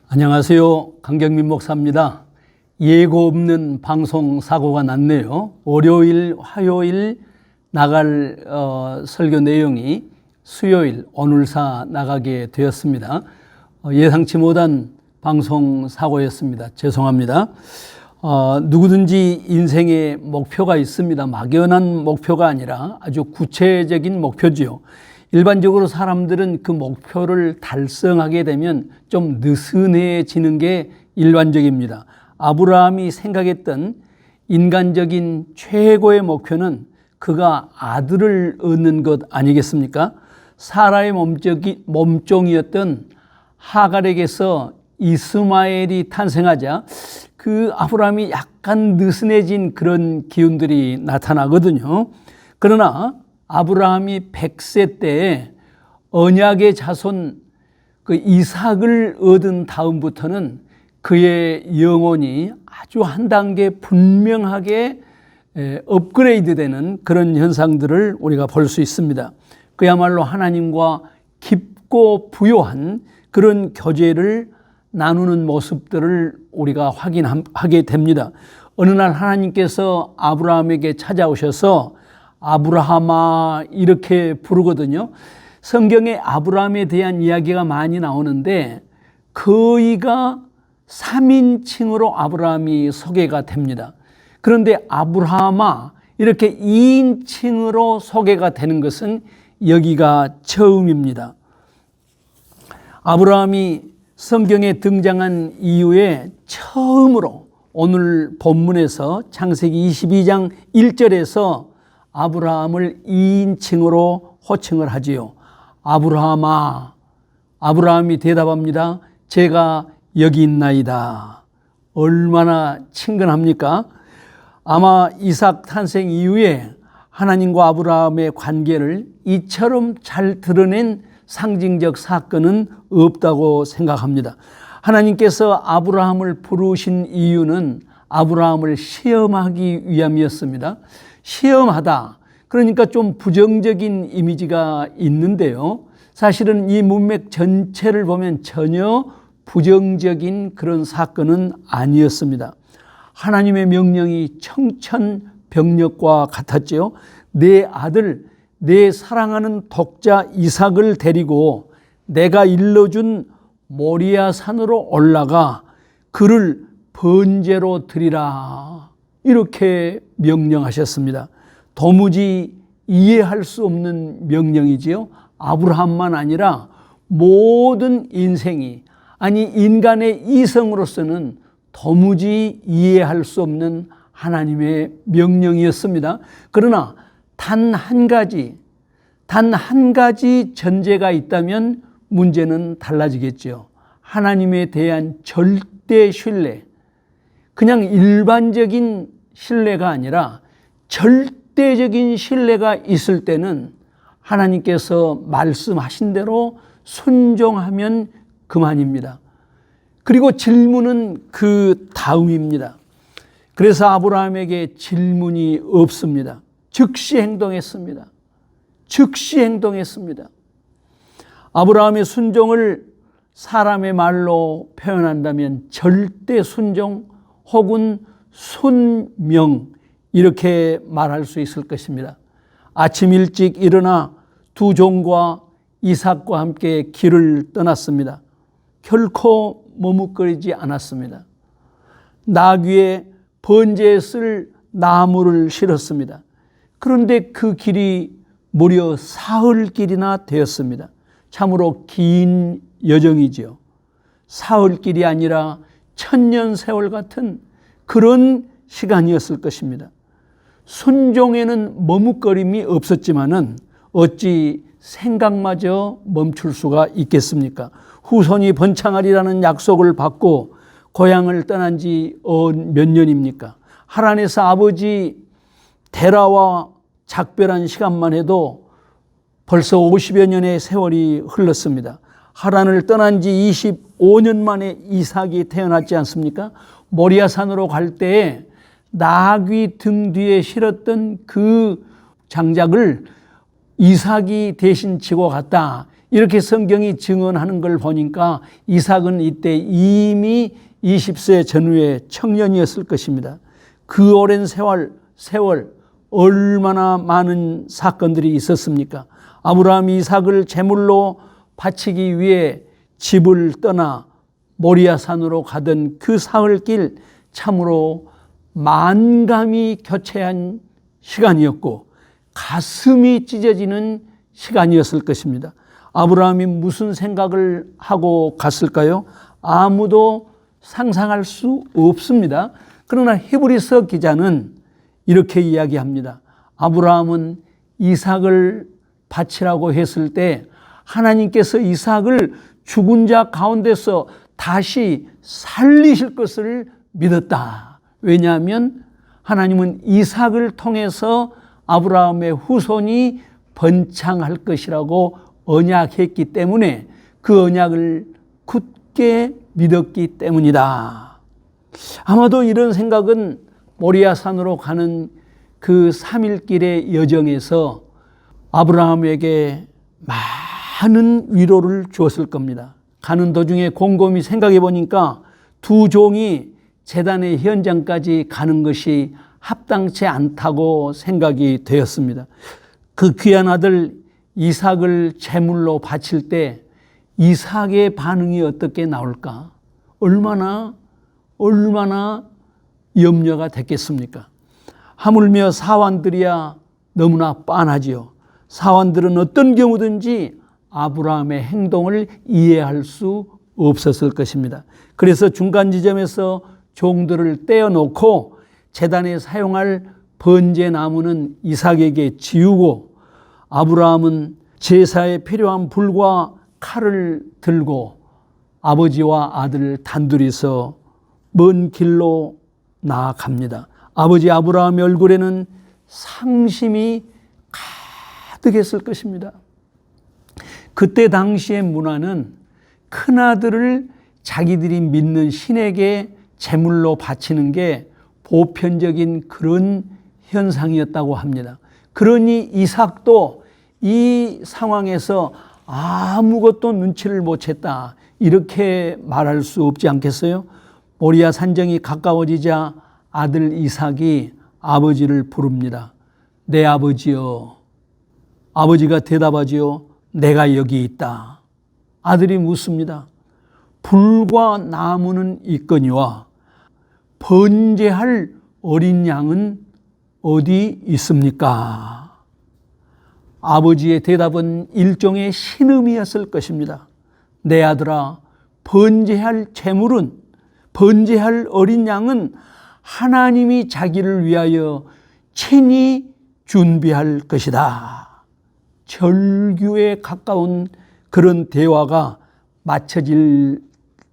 안녕하세요. 강경민 목사입니다. 예고 없는 방송 사고가 났네요. 월요일, 화요일 나갈 설교 내용이 수요일, 오늘사 나가게 되었습니다. 예상치 못한 방송 사고였습니다. 죄송합니다. 누구든지 인생에 목표가 있습니다. 막연한 목표가 아니라 아주 구체적인 목표지요. 일반적으로 사람들은 그 목표를 달성하게 되면 좀 느슨해지는 게 일반적입니다. 아브라함이 생각했던 인간적인 최고의 목표는 그가 아들을 얻는 것 아니겠습니까? 사라의 몸종이었던 하갈에게서 이스마엘이 탄생하자 그 아브라함이 약간 느슨해진 그런 기운들이 나타나거든요. 그러나 아브라함이 100세 때에 언약의 자손 그 이삭을 얻은 다음부터는 그의 영혼이 아주 한 단계 분명하게 업그레이드 되는 그런 현상들을 우리가 볼 수 있습니다. 그야말로 하나님과 깊고 부요한 그런 교제를 나누는 모습들을 우리가 확인하게 됩니다. 어느 날 하나님께서 아브라함에게 찾아오셔서 아브라함아 이렇게 부르거든요. 성경에 아브라함에 대한 이야기가 많이 나오는데 거의가 3인칭으로 아브라함이 소개가 됩니다. 그런데 아브라함아 이렇게 2인칭으로 소개가 되는 것은 여기가 처음입니다. 아브라함이 성경에 등장한 이후에 처음으로 오늘 본문에서 창세기 22장 1절에서 아브라함을 2인칭으로 호칭을 하지요. 아브라함아. 아브라함이 대답합니다. 제가 여기 있나이다. 얼마나 친근합니까? 아마 이삭 탄생 이후에 하나님과 아브라함의 관계를 이처럼 잘 드러낸 상징적 사건은 없다고 생각합니다. 하나님께서 아브라함을 부르신 이유는 아브라함을 시험하기 위함이었습니다. 시험하다. 그러니까 좀 부정적인 이미지가 있는데요. 사실은 이 문맥 전체를 보면 전혀 부정적인 그런 사건은 아니었습니다. 하나님의 명령이 청천벽력과 같았죠. 내 아들, 내 사랑하는 독자 이삭을 데리고 내가 일러준 모리아 산으로 올라가 그를 번제로 드리라. 이렇게 명령하셨습니다. 도무지 이해할 수 없는 명령이지요. 아브라함만 아니라 모든 인생이 아니 인간의 이성으로서는 도무지 이해할 수 없는 하나님의 명령이었습니다. 그러나 단 한 가지 전제가 있다면 문제는 달라지겠죠. 하나님에 대한 절대 신뢰, 그냥 일반적인 신뢰가 아니라 절대적인 신뢰가 있을 때는 하나님께서 말씀하신 대로 순종하면 그만입니다. 그리고 질문은 그 다음입니다. 그래서 아브라함에게 질문이 없습니다. 즉시 행동했습니다. 아브라함의 순종을 사람의 말로 표현한다면 절대 순종 혹은 순명 이렇게 말할 수 있을 것입니다. 아침 일찍 일어나 두 종과 이삭과 함께 길을 떠났습니다. 결코 머뭇거리지 않았습니다. 나귀에 번제에 쓸 나무를 실었습니다. 그런데 그 길이 무려 사흘길이나 되었습니다. 참으로 긴 여정이지요. 사흘길이 아니라 천년 세월 같은 그런 시간이었을 것입니다. 순종에는 머뭇거림이 없었지만은 어찌 생각마저 멈출 수가 있겠습니까? 후손이 번창하리라는 약속을 받고 고향을 떠난 지 몇 년입니까? 하란에서 아버지 데라와 작별한 시간만 해도 벌써 50여 년의 세월이 흘렀습니다. 하란을 떠난 지 25년 만에 이삭이 태어났지 않습니까? 모리아산으로 갈 때에 나귀 등 뒤에 실었던 그 장작을 이삭이 대신 지고 갔다. 이렇게 성경이 증언하는 걸 보니까 이삭은 이때 이미 20세 전후의 청년이었을 것입니다. 그 오랜 세월 얼마나 많은 사건들이 있었습니까? 아브라함이 이삭을 제물로 바치기 위해 집을 떠나 모리아산으로 가던 그 사흘길 참으로 만감이 교체한 시간이었고 가슴이 찢어지는 시간이었을 것입니다. 아브라함이 무슨 생각을 하고 갔을까요? 아무도 상상할 수 없습니다. 그러나 히브리서 기자는 이렇게 이야기합니다. 아브라함은 이삭을 바치라고 했을 때 하나님께서 이삭을 죽은 자 가운데서 다시 살리실 것을 믿었다. 왜냐하면 하나님은 이삭을 통해서 아브라함의 후손이 번창할 것이라고 언약했기 때문에 그 언약을 굳게 믿었기 때문이다. 아마도 이런 생각은 모리아산으로 가는 그 3일길의 여정에서 아브라함에게 많은 위로를 주었을 겁니다. 가는 도중에 곰곰이 생각해 보니까 두 종이 제단의 현장까지 가는 것이 합당치 않다고 생각이 되었습니다. 그 귀한 아들 이삭을 제물로 바칠 때 이삭의 반응이 어떻게 나올까? 얼마나 염려가 됐겠습니까? 하물며 사환들이야 너무나 빤하지요. 사환들은 어떤 경우든지 아브라함의 행동을 이해할 수 없었을 것입니다. 그래서 중간 지점에서 종들을 떼어놓고 제단에 사용할 번제 나무는 이삭에게 지우고 아브라함은 제사에 필요한 불과 칼을 들고 아버지와 아들 단둘이서 먼 길로 나아갑니다. 아버지 아브라함의 얼굴에는 상심이 가득했을 것입니다. 그때 당시의 문화는 큰아들을 자기들이 믿는 신에게 제물로 바치는 게 보편적인 그런 현상이었다고 합니다. 그러니 이삭도 이 상황에서 아무것도 눈치를 못 챘다 이렇게 말할 수 없지 않겠어요? 모리아 산정이 가까워지자 아들 이삭이 아버지를 부릅니다. 내 아버지여. 아버지가 대답하지요. 내가 여기 있다. 아들이 묻습니다. 불과 나무는 있거니와 번제할 어린 양은 어디 있습니까? 아버지의 대답은 일종의 신음이었을 것입니다. 내 아들아, 번제할 제물은, 번제할 어린 양은 하나님이 자기를 위하여 친히 준비할 것이다. 절규에 가까운 그런 대화가 마쳐질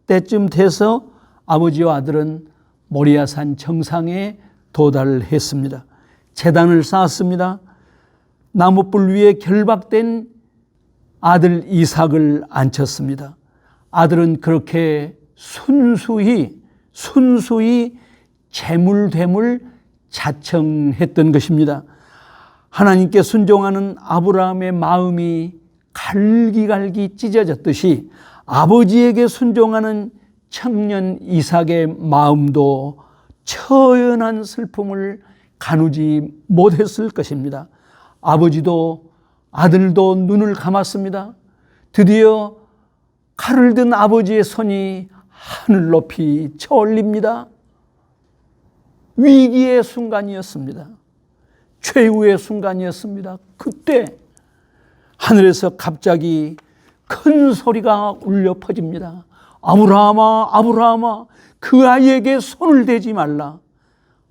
때쯤 돼서 아버지와 아들은 모리아산 정상에 도달했습니다. 제단을 쌓았습니다. 나무불 위에 결박된 아들 이삭을 앉혔습니다. 아들은 그렇게 순수히 재물됨을 자청했던 것입니다. 하나님께 순종하는 아브라함의 마음이 갈기갈기 찢어졌듯이 아버지에게 순종하는 청년 이삭의 마음도 처연한 슬픔을 가누지 못했을 것입니다. 아버지도 아들도 눈을 감았습니다. 드디어 칼을 든 아버지의 손이 하늘 높이 저올립니다. 위기의 순간이었습니다. 최후의 순간이었습니다. 그때 하늘에서 갑자기 큰 소리가 울려 퍼집니다. 아브라함아, 아브라함아, 그 아이에게 손을 대지 말라.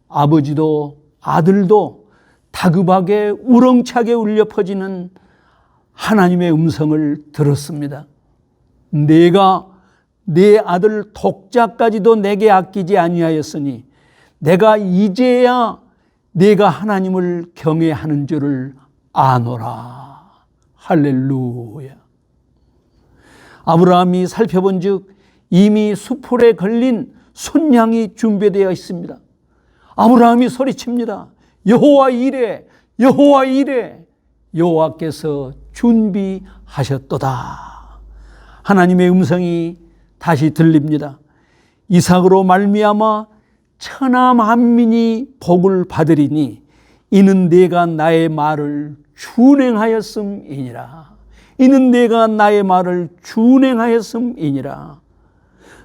아버지도 아들도 다급하게 우렁차게 울려 퍼지는 하나님의 음성을 들었습니다. 내가 내 아들 독자까지도 내게 아끼지 아니하였으니 내가 이제야 내가 하나님을 경외하는 줄을 아노라. 할렐루야. 아브라함이 살펴본즉 이미 수풀에 걸린 순양이 준비되어 있습니다. 아브라함이 소리칩니다. 여호와 이래, 여호와 이래. 여호와께서 준비하셨도다. 하나님의 음성이 다시 들립니다. 이삭으로 말미암아 천하 만민이 복을 받으리니 이는 내가 나의 말을 준행하였음이니라. 이는 내가 나의 말을 준행하였음이니라.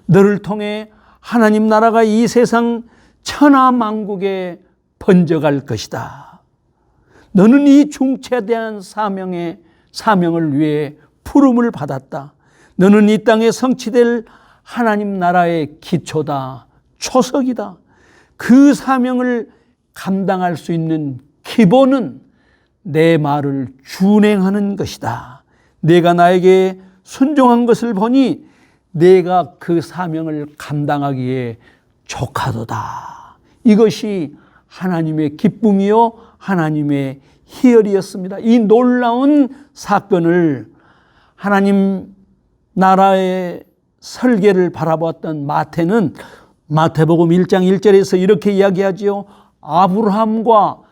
너를 통해 하나님 나라가 이 세상 천하 만국에 번져갈 것이다. 너는 이 중차대한 사명을 위해 부름을 받았다. 너는 이 땅에 성취될 하나님 나라의 기초다, 초석이다. 그 사명을 감당할 수 있는 기본은 내 말을 준행하는 것이다. 내가 나에게 순종한 것을 보니 내가 그 사명을 감당하기에 족하도다. 이것이 하나님의 기쁨이요 하나님의 희열이었습니다. 이 놀라운 사건을 하나님 나라의 설계를 바라보았던 마태는 마태복음 1장 1절에서 이렇게 이야기하지요. 아브라함과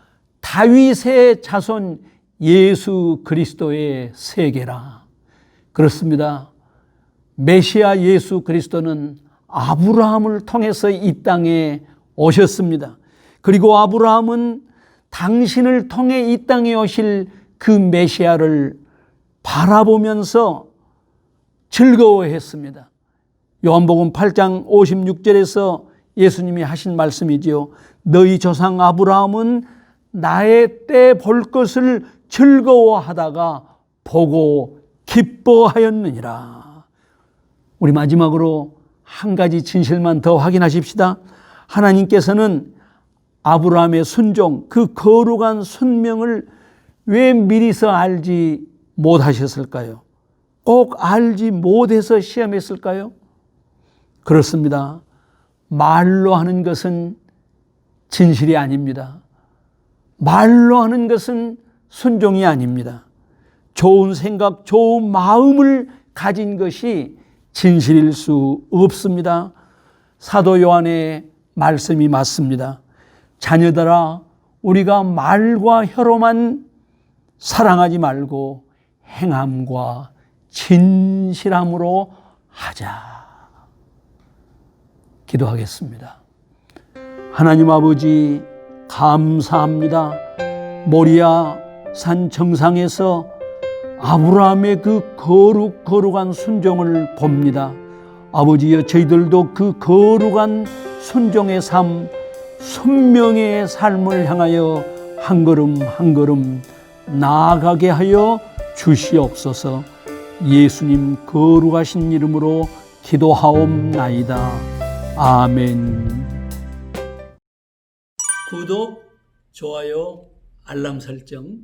다윗의 자손 예수 그리스도의 세계라. 그렇습니다. 메시아 예수 그리스도는 아브라함을 통해서 이 땅에 오셨습니다. 그리고 아브라함은 당신을 통해 이 땅에 오실 그 메시아를 바라보면서 즐거워했습니다. 요한복음 8장 56절에서 예수님이 하신 말씀이지요. 너희 조상 아브라함은 나의 때 볼 것을 즐거워하다가 보고 기뻐하였느니라. 우리 마지막으로 한 가지 진실만 더 확인하십시다. 하나님께서는 아브라함의 순종, 그 거룩한 순명을 왜 미리서 알지 못하셨을까요? 꼭 알지 못해서 시험했을까요? 그렇습니다. 말로 하는 것은 진실이 아닙니다. 말로 하는 것은 순종이 아닙니다. 좋은 생각, 좋은 마음을 가진 것이 진실일 수 없습니다. 사도 요한의 말씀이 맞습니다. 자녀들아, 우리가 말과 혀로만 사랑하지 말고 행함과 진실함으로 하자. 기도하겠습니다. 하나님 아버지, 감사합니다. 모리아 산 정상에서 아브라함의 그 거룩한 순종을 봅니다. 아버지여, 저희들도 그 거룩한 순종의 삶, 순명의 삶을 향하여 한 걸음 한 걸음 나아가게 하여 주시옵소서. 예수님 거룩하신 이름으로 기도하옵나이다. 아멘. 구독, 좋아요, 알람 설정